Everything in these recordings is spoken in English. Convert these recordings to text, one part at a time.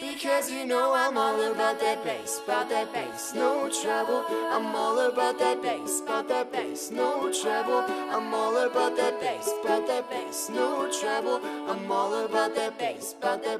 Because you know I'm all about that bass, no trouble. I'm all about that bass, no trouble. I'm all about that bass, no trouble. I'm all about that bass, bass.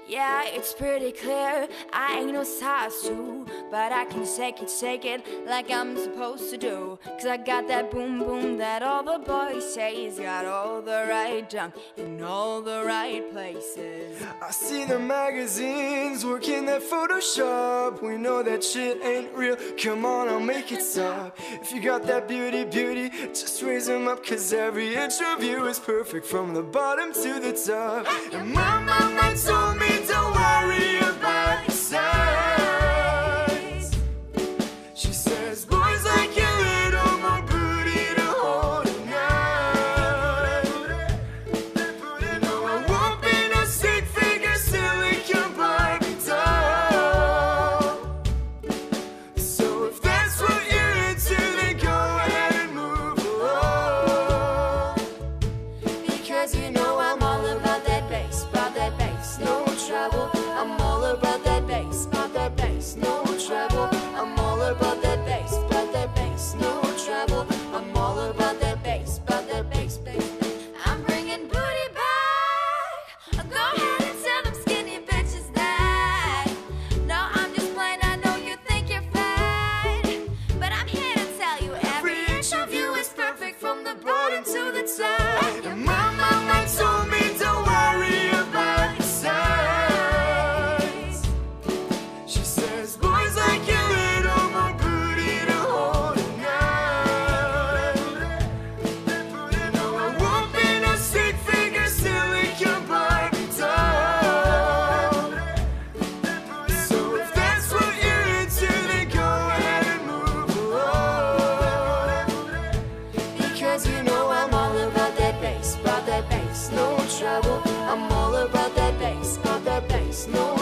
Yeah, it's pretty clear I ain't no size 2, but I can shake it like I'm supposed to do. Cause I got that boom boom that all the boys say has got all the right junk in all the right places. I see the magazines working that Photoshop. We know that shit ain't real, come on, I'll make it stop. If you got that beauty, just raise them up. Cause every inch of you is perfect from the bottom to the top. And my mama told me don't worry about your size. She says boys like a little more booty to hold at night. No, I won't be no stick-figure silicone Barbie doll. So if that's what you're into, then go ahead and move along. Because you know I'm all about that bass, no trouble. I'm all about that bass, no trouble. I'm all about that bass, no trouble. I'm all about that bass, bass. I'm bringing booty back. Go ahead and tell them skinny bitches that. No, I'm just playing, I know you think you're fat, but I'm here to tell you every inch of you is perfect from the bottom to the top. And my mama told me don't worry about your size. She says boys like a little more booty to hold at night. No, I won't be no stick-figure silicone Barbie doll. So if that's what you're into, then go ahead and move along. Because you know I'm all about that bass, no trouble. I'm all about that bass, no